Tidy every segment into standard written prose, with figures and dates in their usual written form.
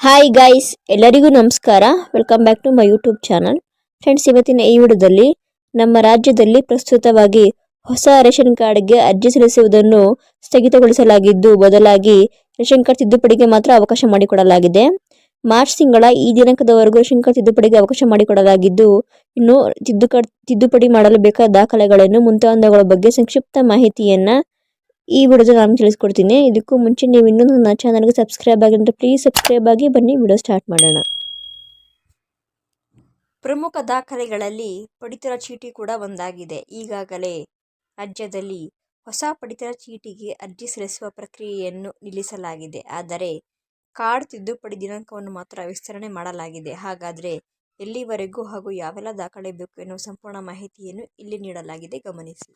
Hi guys, ಎಲ್ಲರಿಗೂ ನಮಸ್ಕಾರ. Welcome back to my YouTube channel. Friends, ಇವತ್ತಿನ ಈ ವಿಡಿಯೋದಲ್ಲಿ ನಮ್ಮ ರಾಜ್ಯದಲ್ಲಿ ಪ್ರಸ್ತುತವಾಗಿ ಹೊಸ ರೇಷನ್ ಕಾರ್ಡ್ಗೆ ಅರ್ಜಿ ಸಲ್ಲಿಸುವುದನ್ನು ಸ್ಥಗಿತಗೊಳಿಸಲಾಗಿದ್ದು, ಬದಲಾಗಿ ರೇಷನ್ ಕಾರ್ಡ್ ತಿದ್ದುಪಡಿಗೆ ಮಾತ್ರ ಅವಕಾಶ ಮಾಡಿಕೊಡಲಾಗಿದೆ. ಮಾರ್ಚ್ ತಿಂಗಳ ಈ ದಿನಾಂಕದವರೆಗೂ ರೇಷನ್ ಕಾರ್ಡ್ ತಿದ್ದುಪಡಿಗೆ ಅವಕಾಶ ಮಾಡಿಕೊಡಲಾಗಿದ್ದು, ಇನ್ನು ತಿದ್ದುಪಡಿ ಮಾಡಲು ಬೇಕಾದ ದಾಖಲೆಗಳನ್ನು ಮುಂತಾದವುಗಳ ಬಗ್ಗೆ ಸಂಕ್ಷಿಪ್ತ ಮಾಹಿತಿಯನ್ನ ಈ ವಿಡಿಯೋದಲ್ಲಿ ನಾನು ತಿಳಿಸ್ಕೊಡ್ತೀನಿ. ಇದಕ್ಕೂ ಮುಂಚೆ ನೀವು ಇನ್ನೂ ನನ್ನ ಚಾನಲ್ಗೆ ಸಬ್ಸ್ಕ್ರೈಬ್ ಆಗಿದ್ರೆ ಪ್ಲೀಸ್ ಸಬ್ಸ್ಕ್ರೈಬ್ ಆಗಿ, ಬನ್ನಿ ವಿಡಿಯೋ ಸ್ಟಾರ್ಟ್ ಮಾಡೋಣ. ಪ್ರಮುಖ ದಾಖಲೆಗಳಲ್ಲಿ ಪಡಿತರ ಚೀಟಿ ಕೂಡ ಒಂದಾಗಿದೆ. ಈಗಾಗಲೇ ರಾಜ್ಯದಲ್ಲಿ ಹೊಸ ಪಡಿತರ ಚೀಟಿಗೆ ಅರ್ಜಿ ಸಲ್ಲಿಸುವ ಪ್ರಕ್ರಿಯೆಯನ್ನು ನಿಲ್ಲಿಸಲಾಗಿದೆ. ಆದರೆ ಕಾರ್ಡ್ ತಿದ್ದುಪಡಿ ದಿನಾಂಕವನ್ನು ಮಾತ್ರ ವಿಸ್ತರಣೆ ಮಾಡಲಾಗಿದೆ. ಹಾಗಾದರೆ ಎಲ್ಲಿವರೆಗೂ ಹಾಗೂ ಯಾವೆಲ್ಲ ದಾಖಲೆ ಬೇಕು ಎನ್ನುವ ಸಂಪೂರ್ಣ ಮಾಹಿತಿಯನ್ನು ಇಲ್ಲಿ ನೀಡಲಾಗಿದೆ, ಗಮನಿಸಿ.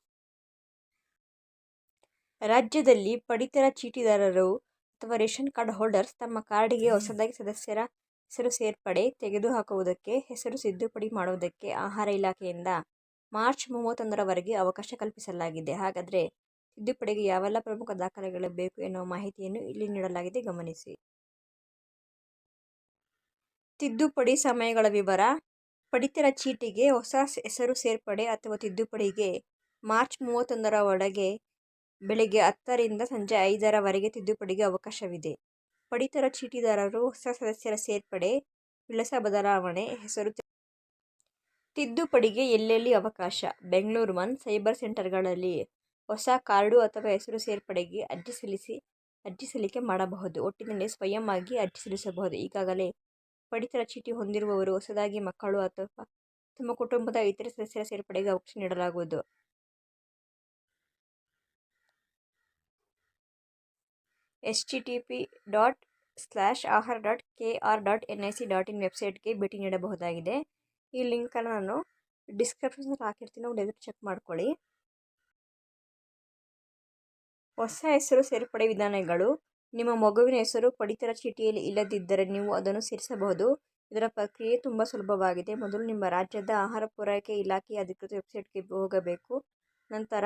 ರಾಜ್ಯದಲ್ಲಿ ಪಡಿತರ ಚೀಟಿದಾರರು ಅಥವಾ ರೇಷನ್ ಕಾರ್ಡ್ ಹೋಲ್ಡರ್ಸ್ ತಮ್ಮ ಕಾರ್ಡಿಗೆ ಹೊಸದಾಗಿ ಸದಸ್ಯರ ಹೆಸರು ಸೇರ್ಪಡೆ, ತೆಗೆದುಹಾಕುವುದಕ್ಕೆ, ಹೆಸರು ತಿದ್ದುಪಡಿ ಮಾಡುವುದಕ್ಕೆ ಆಹಾರ ಇಲಾಖೆಯಿಂದ ಮಾರ್ಚ್ 31ರವರೆಗೆ ಅವಕಾಶ ಕಲ್ಪಿಸಲಾಗಿದೆ. ಹಾಗಾದರೆ ತಿದ್ದುಪಡಿಗೆ ಯಾವೆಲ್ಲ ಪ್ರಮುಖ ದಾಖಲೆಗಳು ಬೇಕು ಎನ್ನುವ ಮಾಹಿತಿಯನ್ನು ಇಲ್ಲಿ ನೀಡಲಾಗಿದೆ, ಗಮನಿಸಿ. ತಿದ್ದುಪಡಿ ಸಮಯಗಳ ವಿವರ. ಪಡಿತರ ಚೀಟಿಗೆ ಹೊಸ ಹೆಸರು ಸೇರ್ಪಡೆ ಅಥವಾ ತಿದ್ದುಪಡಿಗೆ ಮಾರ್ಚ್ 31ರ ಒಳಗೆ ಬೆಳಿಗ್ಗೆ 10ರಿಂದ ಸಂಜೆ 5ರವರೆಗೆ ತಿದ್ದುಪಡಿಗೆ ಅವಕಾಶವಿದೆ. ಪಡಿತರ ಚೀಟಿದಾರರು ಹೊಸ ಸದಸ್ಯರ ಸೇರ್ಪಡೆ, ವಿಳಾಸ ಬದಲಾವಣೆ, ಹೆಸರು ತಿದ್ದುಪಡಿಗೆ ಎಲ್ಲೆಲ್ಲಿ ಅವಕಾಶ? ಬೆಂಗಳೂರು 1 ಸೈಬರ್ ಸೆಂಟರ್ಗಳಲ್ಲಿ ಹೊಸ ಕಾರ್ಡು ಅಥವಾ ಹೆಸರು ಸೇರ್ಪಡೆಗೆ ಅರ್ಜಿ ಸಲ್ಲಿಕೆ ಮಾಡಬಹುದು. ಒಟ್ಟಿನಲ್ಲಿ ಸ್ವಯಂ ಆಗಿ ಅರ್ಜಿ ಸಲ್ಲಿಸಬಹುದು. ಈಗಾಗಲೇ ಪಡಿತರ ಚೀಟಿ ಹೊಂದಿರುವವರು ಹೊಸದಾಗಿ ಮಕ್ಕಳು ಅಥವಾ ತಮ್ಮ ಕುಟುಂಬದ ಇತರೆ ಸದಸ್ಯರ ಸೇರ್ಪಡೆಗೆ ಅವಕಾಶ ನೀಡಲಾಗುವುದು. http://ahar.kr.nic.in ವೆಬ್ಸೈಟ್ಗೆ ಭೇಟಿ ನೀಡಬಹುದಾಗಿದೆ. ಈ ಲಿಂಕನ್ನು ನಾನು ಡಿಸ್ಕ್ರಿಪ್ಷನ್ನಲ್ಲಿ ಹಾಕಿರ್ತೀನಿ, ದಯವಿಟ್ಟು ಚೆಕ್ ಮಾಡ್ಕೊಳ್ಳಿ. ಹೊಸ ಹೆಸರು ಸೇರ್ಪಡೆ ವಿಧಾನಗಳು. ನಿಮ್ಮ ಮಗುವಿನ ಹೆಸರು ಪಡಿತರ ಚೀಟಿಯಲ್ಲಿ ಇಲ್ಲದಿದ್ದರೆ ನೀವು ಅದನ್ನು ಸೇರಿಸಬಹುದು. ಇದರ ಪ್ರಕ್ರಿಯೆ ತುಂಬ ಸುಲಭವಾಗಿದೆ. ಮೊದಲು ನಿಮ್ಮ ರಾಜ್ಯದ ಆಹಾರ ಪೂರೈಕೆ ಇಲಾಖೆಯ ಅಧಿಕೃತ ವೆಬ್ಸೈಟ್ಗೆ ಹೋಗಬೇಕು. ನಂತರ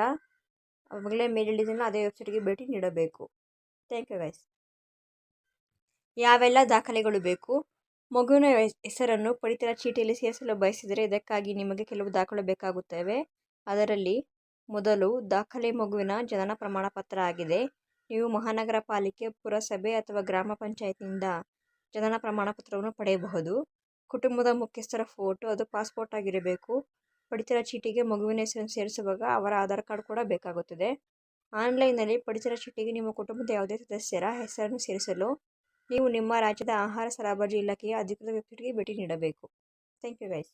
ಆಗಲೇ ಮೇಲೆ ಹೇಳಿದ್ದನ್ನು ಅದೇ ವೆಬ್ಸೈಟ್ಗೆ ಭೇಟಿ ನೀಡಬೇಕು. Thank you guys. ಯಾವೆಲ್ಲ ದಾಖಲೆಗಳು ಬೇಕು? ಮಗುವಿನ ಹೆಸರನ್ನು ಪಡಿತರ ಚೀಟಿಯಲ್ಲಿ ಸೇರಿಸಲು ಬಯಸಿದರೆ ಇದಕ್ಕಾಗಿ ನಿಮಗೆ ಕೆಲವು ದಾಖಲೆ ಬೇಕಾಗುತ್ತವೆ. ಅದರಲ್ಲಿ ಮೊದಲು ದಾಖಲೆ ಮಗುವಿನ ಜನನ ಪ್ರಮಾಣ ಪತ್ರ ಆಗಿದೆ. ನೀವು ಮಹಾನಗರ ಪಾಲಿಕೆ, ಪುರಸಭೆ ಅಥವಾ ಗ್ರಾಮ ಪಂಚಾಯತ್ನಿಂದ ಜನನ ಪ್ರಮಾಣ ಪತ್ರವನ್ನು ಪಡೆಯಬಹುದು. ಕುಟುಂಬದ ಮುಖ್ಯಸ್ಥರ ಫೋಟೋ, ಅದು ಪಾಸ್ಪೋರ್ಟ್ ಆಗಿರಬೇಕು. ಪಡಿತರ ಚೀಟಿಗೆ ಮಗುವಿನ ಹೆಸರನ್ನು ಸೇರಿಸುವಾಗ ಅವರ ಆಧಾರ್ ಕಾರ್ಡ್ ಕೂಡ ಬೇಕಾಗುತ್ತದೆ. ಆನ್ಲೈನ್ನಲ್ಲಿ ಪಡಿತರ ಚೀಟಿಗೆ ನಿಮ್ಮ ಕುಟುಂಬದ ಯಾವುದೇ ಸದಸ್ಯರ ಹೆಸರನ್ನು ಸೇರಿಸಲು ನೀವು ನಿಮ್ಮ ರಾಜ್ಯದ ಆಹಾರ ಸರಬರಾಜು ಇಲಾಖೆಯ ಅಧಿಕೃತ ವೆಬ್ಸೈಟ್ಗೆ ಭೇಟಿ ನೀಡಬೇಕು. Thank you guys.